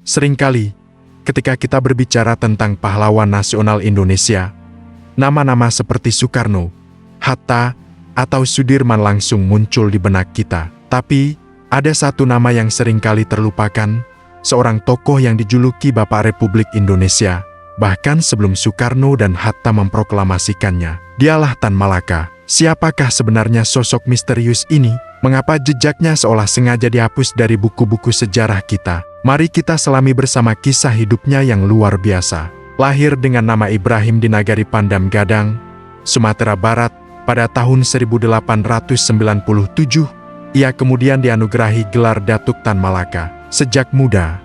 Seringkali, ketika kita berbicara tentang pahlawan nasional Indonesia, nama-nama seperti Soekarno, Hatta, atau Sudirman langsung muncul di benak kita. Tapi, ada satu nama yang seringkali terlupakan, seorang tokoh yang dijuluki Bapak Republik Indonesia, bahkan sebelum Soekarno dan Hatta memproklamasikannya. Dialah Tan Malaka. Siapakah sebenarnya sosok misterius ini? Mengapa jejaknya seolah sengaja dihapus dari buku-buku sejarah kita? Mari kita selami bersama kisah hidupnya yang luar biasa. Lahir dengan nama Ibrahim di Nagari Pandam Gadang, Sumatera Barat, pada tahun 1897, ia kemudian dianugerahi gelar Datuk Tan Malaka. Sejak muda,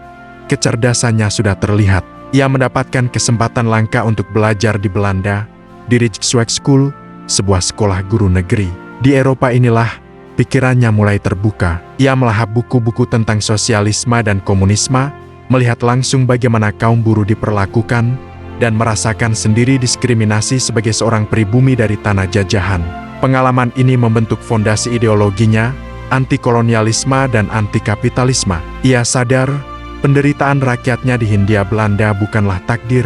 kecerdasannya sudah terlihat. Ia mendapatkan kesempatan langka untuk belajar di Belanda, di Rijkswijk School, sebuah sekolah guru negeri. Di Eropa inilah, pikirannya mulai terbuka. Ia melahap buku-buku tentang sosialisme dan komunisme, melihat langsung bagaimana kaum buruh diperlakukan, dan merasakan sendiri diskriminasi sebagai seorang pribumi dari tanah jajahan. Pengalaman ini membentuk fondasi ideologinya, anti-kolonialisme dan anti-kapitalisme. Ia sadar, penderitaan rakyatnya di Hindia Belanda bukanlah takdir,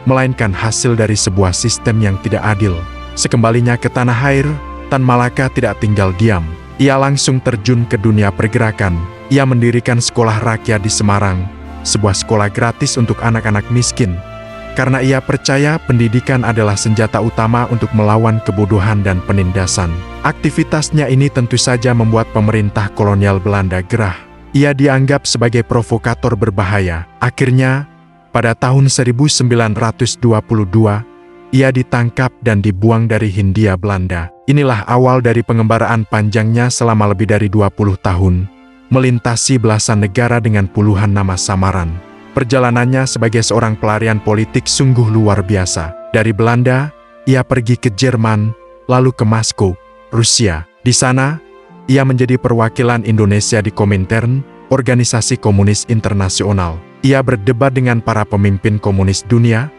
melainkan hasil dari sebuah sistem yang tidak adil. Sekembalinya ke tanah air, Tan Malaka tidak tinggal diam. Ia langsung terjun ke dunia pergerakan. Ia mendirikan sekolah rakyat di Semarang, sebuah sekolah gratis untuk anak-anak miskin. Karena ia percaya pendidikan adalah senjata utama untuk melawan kebodohan dan penindasan. Aktivitasnya ini tentu saja membuat pemerintah kolonial Belanda gerah. Ia dianggap sebagai provokator berbahaya. Akhirnya, pada tahun 1922, ia ditangkap dan dibuang dari Hindia Belanda. Inilah awal dari pengembaraan panjangnya selama lebih dari 20 tahun, melintasi belasan negara dengan puluhan nama samaran. Perjalanannya sebagai seorang pelarian politik sungguh luar biasa. Dari Belanda, ia pergi ke Jerman, lalu ke Moskow, Rusia. Di sana, ia menjadi perwakilan Indonesia di Komintern, organisasi komunis internasional. Ia berdebat dengan para pemimpin komunis dunia,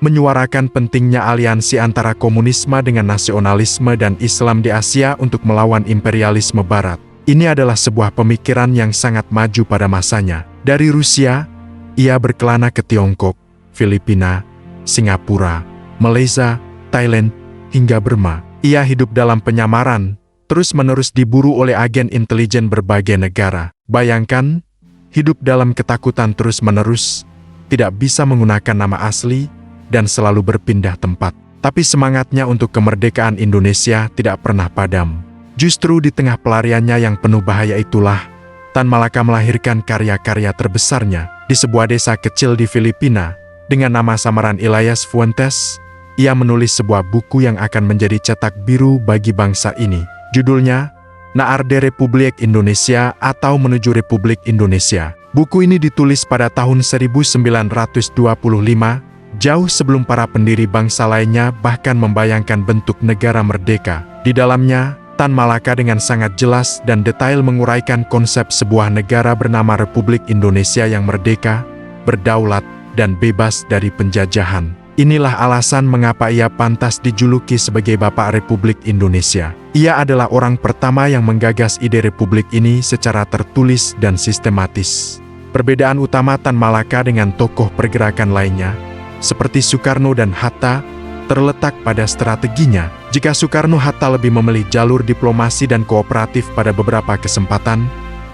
menyuarakan pentingnya aliansi antara komunisme dengan nasionalisme dan Islam di Asia untuk melawan imperialisme Barat. Ini adalah sebuah pemikiran yang sangat maju pada masanya. Dari Rusia, ia berkelana ke Tiongkok, Filipina, Singapura, Malaysia, Thailand, hingga Burma. Ia hidup dalam penyamaran, terus-menerus diburu oleh agen intelijen berbagai negara. Bayangkan, hidup dalam ketakutan terus-menerus, tidak bisa menggunakan nama asli, dan selalu berpindah tempat. Tapi semangatnya untuk kemerdekaan Indonesia tidak pernah padam. Justru di tengah pelariannya yang penuh bahaya itulah, Tan Malaka melahirkan karya-karya terbesarnya. Di sebuah desa kecil di Filipina, dengan nama samaran Elias Fuentes, ia menulis sebuah buku yang akan menjadi cetak biru bagi bangsa ini. Judulnya, Naar de Republiek Indonesia atau Menuju Republik Indonesia. Buku ini ditulis pada tahun 1925, jauh sebelum para pendiri bangsa lainnya bahkan membayangkan bentuk negara merdeka. Di dalamnya, Tan Malaka dengan sangat jelas dan detail menguraikan konsep sebuah negara bernama Republik Indonesia yang merdeka, berdaulat, dan bebas dari penjajahan. Inilah alasan mengapa ia pantas dijuluki sebagai Bapak Republik Indonesia. Ia adalah orang pertama yang menggagas ide republik ini secara tertulis dan sistematis. Perbedaan utama Tan Malaka dengan tokoh pergerakan lainnya, seperti Soekarno dan Hatta, terletak pada strateginya. Jika Soekarno-Hatta lebih memilih jalur diplomasi dan kooperatif pada beberapa kesempatan,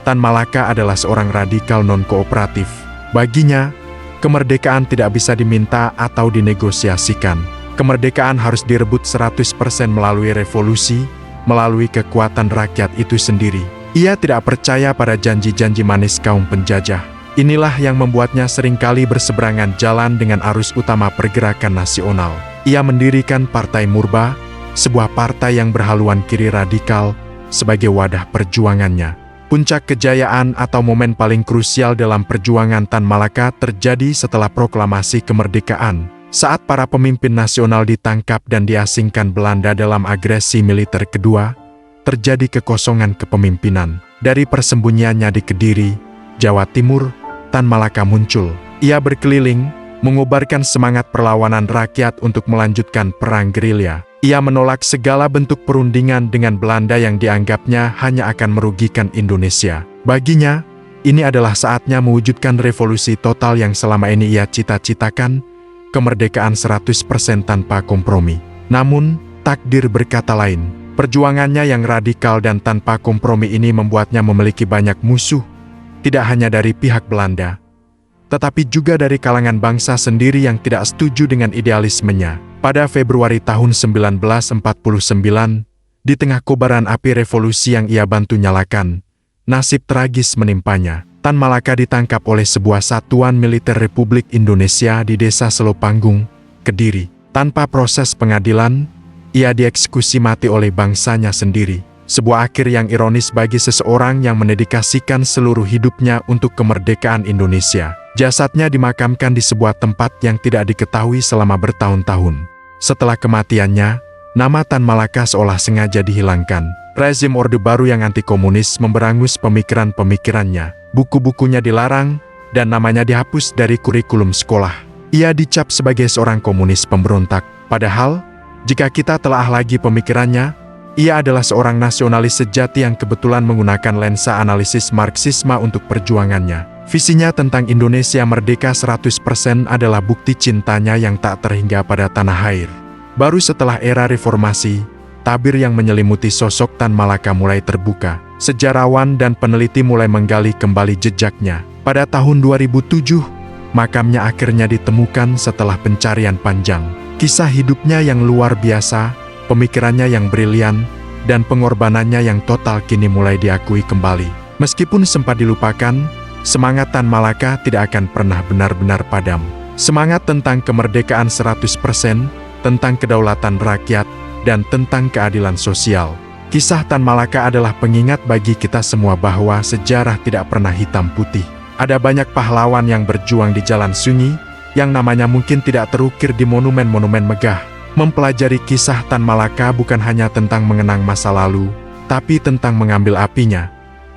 Tan Malaka adalah seorang radikal non-kooperatif. Baginya, kemerdekaan tidak bisa diminta atau dinegosiasikan. Kemerdekaan harus direbut 100% melalui revolusi, melalui kekuatan rakyat itu sendiri. Ia tidak percaya pada janji-janji manis kaum penjajah. Inilah yang membuatnya seringkali berseberangan jalan dengan arus utama pergerakan nasional. Ia mendirikan Partai Murba, sebuah partai yang berhaluan kiri radikal, sebagai wadah perjuangannya. Puncak kejayaan atau momen paling krusial dalam perjuangan Tan Malaka terjadi setelah proklamasi kemerdekaan. Saat para pemimpin nasional ditangkap dan diasingkan Belanda dalam agresi militer kedua, terjadi kekosongan kepemimpinan. Dari persembunyiannya di Kediri, Jawa Timur, Tan Malaka muncul. Ia berkeliling, mengobarkan semangat perlawanan rakyat untuk melanjutkan perang gerilya. Ia menolak segala bentuk perundingan dengan Belanda yang dianggapnya hanya akan merugikan Indonesia. Baginya, ini adalah saatnya mewujudkan revolusi total yang selama ini ia cita-citakan, kemerdekaan 100% tanpa kompromi. Namun, takdir berkata lain. Perjuangannya yang radikal dan tanpa kompromi ini membuatnya memiliki banyak musuh, tidak hanya dari pihak Belanda, tetapi juga dari kalangan bangsa sendiri yang tidak setuju dengan idealismenya. Pada Februari tahun 1949, di tengah kobaran api revolusi yang ia bantu nyalakan, nasib tragis menimpanya. Tan Malaka ditangkap oleh sebuah satuan militer Republik Indonesia di desa Selopanggung, Kediri. Tanpa proses pengadilan, ia dieksekusi mati oleh bangsanya sendiri. Sebuah akhir yang ironis bagi seseorang yang mendedikasikan seluruh hidupnya untuk kemerdekaan Indonesia. Jasadnya dimakamkan di sebuah tempat yang tidak diketahui selama bertahun-tahun. Setelah kematiannya, nama Tan Malaka seolah sengaja dihilangkan. Rezim Orde Baru yang anti-komunis memberangus pemikiran-pemikirannya. Buku-bukunya dilarang, dan namanya dihapus dari kurikulum sekolah. Ia dicap sebagai seorang komunis pemberontak. Padahal, jika kita telah lagi pemikirannya, ia adalah seorang nasionalis sejati yang kebetulan menggunakan lensa analisis Marxisme untuk perjuangannya. Visinya tentang Indonesia merdeka 100% adalah bukti cintanya yang tak terhingga pada tanah air. Baru setelah era reformasi, tabir yang menyelimuti sosok Tan Malaka mulai terbuka. Sejarawan dan peneliti mulai menggali kembali jejaknya. Pada tahun 2007, makamnya akhirnya ditemukan setelah pencarian panjang. Kisah hidupnya yang luar biasa, pemikirannya yang brilian, dan pengorbanannya yang total kini mulai diakui kembali. Meskipun sempat dilupakan, semangat Tan Malaka tidak akan pernah benar-benar padam. Semangat tentang kemerdekaan 100%, tentang kedaulatan rakyat, dan tentang keadilan sosial. Kisah Tan Malaka adalah pengingat bagi kita semua bahwa sejarah tidak pernah hitam putih. Ada banyak pahlawan yang berjuang di jalan sunyi, yang namanya mungkin tidak terukir di monumen-monumen megah. Mempelajari kisah Tan Malaka bukan hanya tentang mengenang masa lalu, tapi tentang mengambil apinya.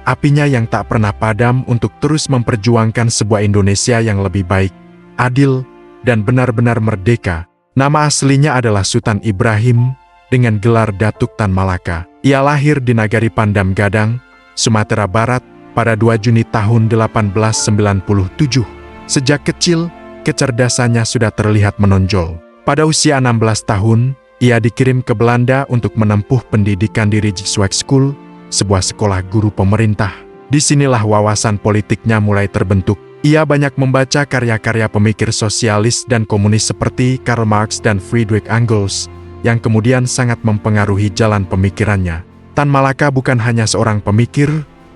Apinya yang tak pernah padam untuk terus memperjuangkan sebuah Indonesia yang lebih baik, adil, dan benar-benar merdeka. Nama aslinya adalah Sultan Ibrahim, dengan gelar Datuk Tan Malaka. Ia lahir di Nagari Pandam Gadang, Sumatera Barat, pada 2 Juni tahun 1897. Sejak kecil, kecerdasannya sudah terlihat menonjol. Pada usia 16 tahun, ia dikirim ke Belanda untuk menempuh pendidikan di Rijkswijk School, sebuah sekolah guru pemerintah. Disinilah wawasan politiknya mulai terbentuk. Ia banyak membaca karya-karya pemikir sosialis dan komunis seperti Karl Marx dan Friedrich Engels, yang kemudian sangat mempengaruhi jalan pemikirannya. Tan Malaka bukan hanya seorang pemikir,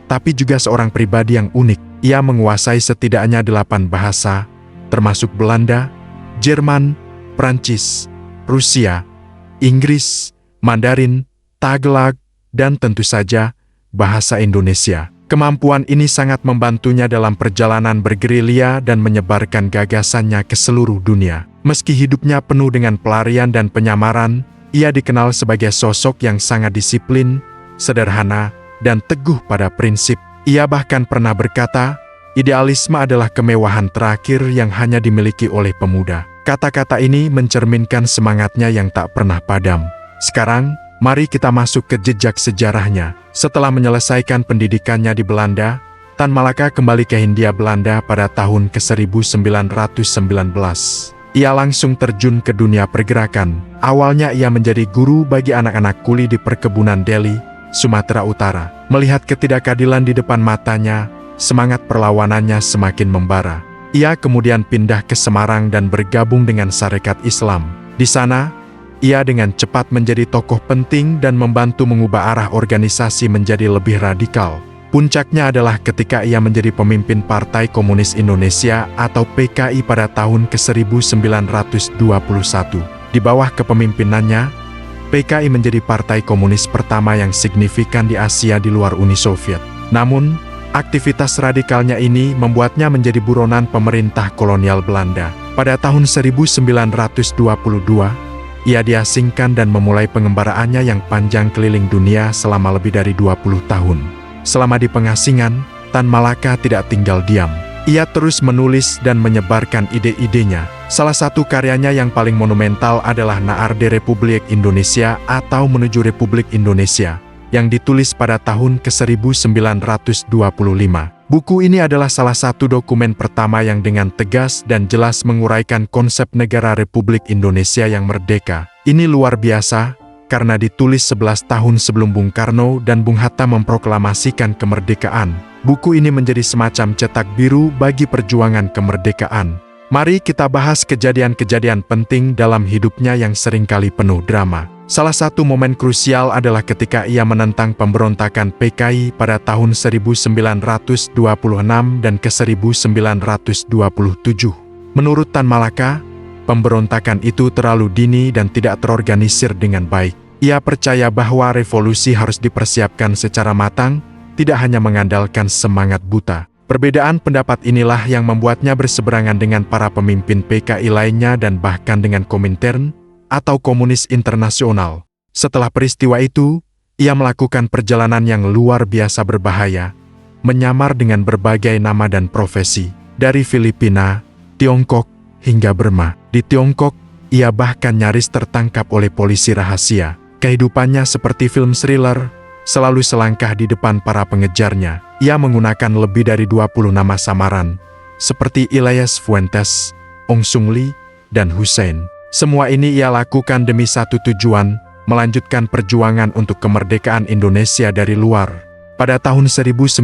tapi juga seorang pribadi yang unik. Ia menguasai setidaknya 8 bahasa, termasuk Belanda, Jerman, Prancis, Rusia, Inggris, Mandarin, Tagalog, dan tentu saja bahasa Indonesia. Kemampuan ini sangat membantunya dalam perjalanan bergerilya dan menyebarkan gagasannya ke seluruh dunia. Meski hidupnya penuh dengan pelarian dan penyamaran, ia dikenal sebagai sosok yang sangat disiplin, sederhana, dan teguh pada prinsip. Ia bahkan pernah berkata, idealisme adalah kemewahan terakhir yang hanya dimiliki oleh pemuda. Kata-kata ini mencerminkan semangatnya yang tak pernah padam. Sekarang, mari kita masuk ke jejak sejarahnya. Setelah menyelesaikan pendidikannya di Belanda, Tan Malaka kembali ke Hindia Belanda pada tahun ke-1919. Ia langsung terjun ke dunia pergerakan. Awalnya ia menjadi guru bagi anak-anak kuli di perkebunan Delhi, Sumatera Utara. Melihat ketidakadilan di depan matanya, semangat perlawanannya semakin membara. Ia kemudian pindah ke Semarang dan bergabung dengan Sarekat Islam. Di sana, ia dengan cepat menjadi tokoh penting dan membantu mengubah arah organisasi menjadi lebih radikal. Puncaknya adalah ketika ia menjadi pemimpin Partai Komunis Indonesia atau PKI pada tahun ke-1921. Di bawah kepemimpinannya, PKI menjadi partai komunis pertama yang signifikan di Asia di luar Uni Soviet. Namun, aktivitas radikalnya ini membuatnya menjadi buronan pemerintah kolonial Belanda. Pada tahun 1922, ia diasingkan dan memulai pengembaraannya yang panjang keliling dunia selama lebih dari 20 tahun. Selama di pengasingan, Tan Malaka tidak tinggal diam. Ia terus menulis dan menyebarkan ide-idenya. Salah satu karyanya yang paling monumental adalah Naarde Republik Indonesia atau Menuju Republik Indonesia, yang ditulis pada tahun ke-1925. Buku ini adalah salah satu dokumen pertama yang dengan tegas dan jelas menguraikan konsep negara Republik Indonesia yang merdeka. Ini luar biasa, karena ditulis 11 tahun sebelum Bung Karno dan Bung Hatta memproklamasikan kemerdekaan. Buku ini menjadi semacam cetak biru bagi perjuangan kemerdekaan. Mari kita bahas kejadian-kejadian penting dalam hidupnya yang seringkali penuh drama. Salah satu momen krusial adalah ketika ia menentang pemberontakan PKI pada tahun 1926 dan ke 1927. Menurut Tan Malaka, pemberontakan itu terlalu dini dan tidak terorganisir dengan baik. Ia percaya bahwa revolusi harus dipersiapkan secara matang, tidak hanya mengandalkan semangat buta. Perbedaan pendapat inilah yang membuatnya berseberangan dengan para pemimpin PKI lainnya dan bahkan dengan Komintern atau Komunis Internasional. Setelah peristiwa itu, ia melakukan perjalanan yang luar biasa berbahaya, menyamar dengan berbagai nama dan profesi, dari Filipina, Tiongkok, hingga Burma. Di Tiongkok, ia bahkan nyaris tertangkap oleh polisi rahasia. Kehidupannya seperti film thriller, selalu selangkah di depan para pengejarnya. Ia menggunakan lebih dari 20 nama samaran, seperti Ilyas Fuentes, Ong Sung Lee, dan Hussein. Semua ini ia lakukan demi satu tujuan, melanjutkan perjuangan untuk kemerdekaan Indonesia dari luar. Pada tahun 1942,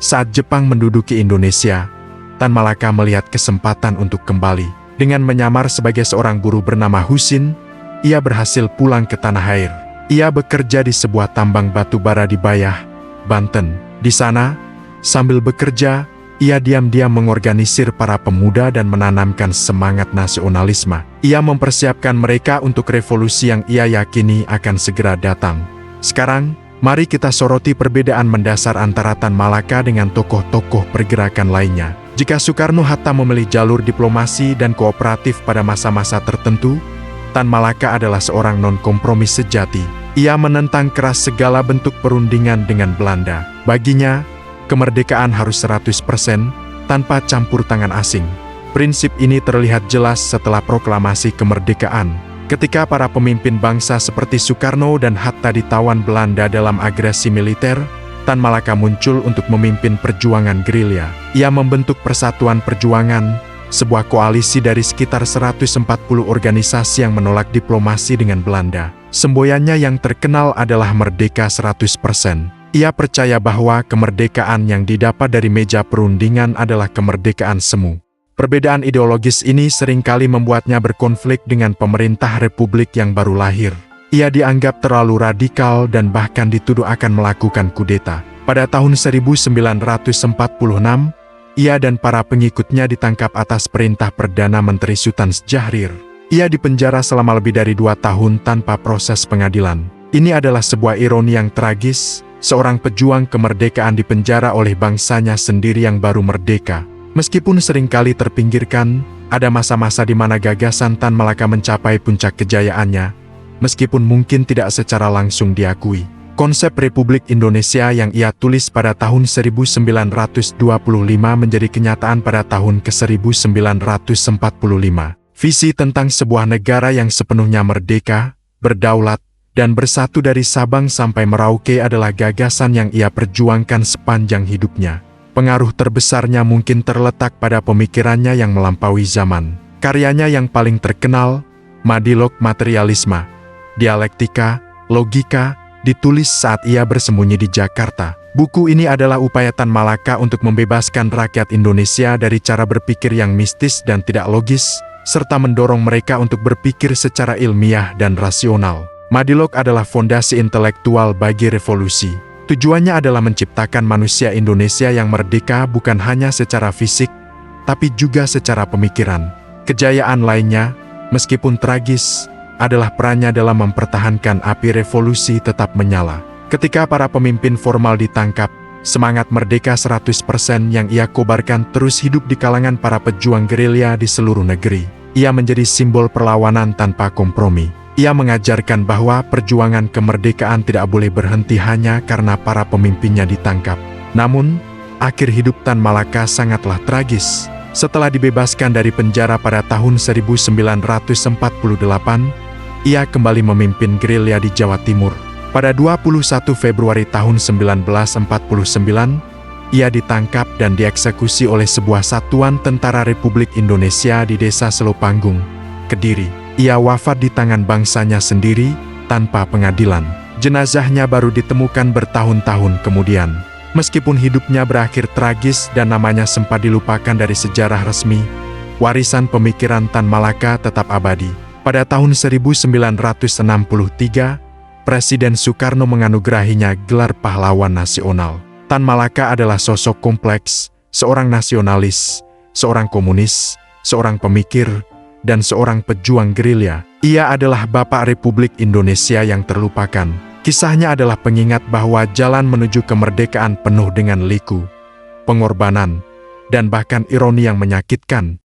saat Jepang menduduki Indonesia, Tan Malaka melihat kesempatan untuk kembali. Dengan menyamar sebagai seorang buruh bernama Husin, ia berhasil pulang ke tanah air. Ia bekerja di sebuah tambang batu bara di Bayah, Banten. Di sana, sambil bekerja, ia diam-diam mengorganisir para pemuda dan menanamkan semangat nasionalisme. Ia mempersiapkan mereka untuk revolusi yang ia yakini akan segera datang. Sekarang, mari kita soroti perbedaan mendasar antara Tan Malaka dengan tokoh-tokoh pergerakan lainnya. Jika Soekarno-Hatta memilih jalur diplomasi dan kooperatif pada masa-masa tertentu, Tan Malaka adalah seorang non-kompromi sejati. Ia menentang keras segala bentuk perundingan dengan Belanda. Baginya, kemerdekaan harus 100% tanpa campur tangan asing. Prinsip ini terlihat jelas setelah proklamasi kemerdekaan. Ketika para pemimpin bangsa seperti Soekarno dan Hatta ditawan Belanda dalam agresi militer, Tan Malaka muncul untuk memimpin perjuangan gerilya. Ia membentuk Persatuan Perjuangan, sebuah koalisi dari sekitar 140 organisasi yang menolak diplomasi dengan Belanda. Semboyannya yang terkenal adalah Merdeka 100%. Ia percaya bahwa kemerdekaan yang didapat dari meja perundingan adalah kemerdekaan semu. Perbedaan ideologis ini seringkali membuatnya berkonflik dengan pemerintah Republik yang baru lahir. Ia dianggap terlalu radikal dan bahkan dituduh akan melakukan kudeta. Pada tahun 1946, ia dan para pengikutnya ditangkap atas perintah Perdana Menteri Sultan Syahrir. Ia dipenjara selama lebih dari 2 tahun tanpa proses pengadilan. Ini adalah sebuah ironi yang tragis. Seorang pejuang kemerdekaan dipenjara oleh bangsanya sendiri yang baru merdeka. Meskipun seringkali terpinggirkan, ada masa-masa di mana gagasan Tan Malaka mencapai puncak kejayaannya, meskipun mungkin tidak secara langsung diakui. Konsep Republik Indonesia yang ia tulis pada tahun 1925 menjadi kenyataan pada tahun ke-1945. Visi tentang sebuah negara yang sepenuhnya merdeka, berdaulat, dan bersatu dari Sabang sampai Merauke adalah gagasan yang ia perjuangkan sepanjang hidupnya. Pengaruh terbesarnya mungkin terletak pada pemikirannya yang melampaui zaman. Karyanya yang paling terkenal, Madilog Materialisme, Dialektika, Logika, ditulis saat ia bersembunyi di Jakarta. Buku ini adalah upaya Tan Malaka untuk membebaskan rakyat Indonesia dari cara berpikir yang mistis dan tidak logis, serta mendorong mereka untuk berpikir secara ilmiah dan rasional. Madilog adalah fondasi intelektual bagi revolusi. Tujuannya adalah menciptakan manusia Indonesia yang merdeka bukan hanya secara fisik, tapi juga secara pemikiran. Kejayaan lainnya, meskipun tragis, adalah perannya dalam mempertahankan api revolusi tetap menyala. Ketika para pemimpin formal ditangkap, semangat merdeka 100% yang ia kobarkan terus hidup di kalangan para pejuang gerilya di seluruh negeri. Ia menjadi simbol perlawanan tanpa kompromi. Ia mengajarkan bahwa perjuangan kemerdekaan tidak boleh berhenti hanya karena para pemimpinnya ditangkap. Namun, akhir hidup Tan Malaka sangatlah tragis. Setelah dibebaskan dari penjara pada tahun 1948, ia kembali memimpin gerilya di Jawa Timur. Pada 21 Februari tahun 1949, ia ditangkap dan dieksekusi oleh sebuah satuan tentara Republik Indonesia di Desa Selopanggung, Kediri. Ia wafat di tangan bangsanya sendiri, tanpa pengadilan. Jenazahnya baru ditemukan bertahun-tahun kemudian. Meskipun hidupnya berakhir tragis dan namanya sempat dilupakan dari sejarah resmi, warisan pemikiran Tan Malaka tetap abadi. Pada tahun 1963, Presiden Soekarno menganugerahinya gelar pahlawan nasional. Tan Malaka adalah sosok kompleks, seorang nasionalis, seorang komunis, seorang pemikir, dan seorang pejuang gerilya. Ia adalah Bapak Republik Indonesia yang terlupakan. Kisahnya adalah pengingat bahwa jalan menuju kemerdekaan penuh dengan liku, pengorbanan, dan bahkan ironi yang menyakitkan.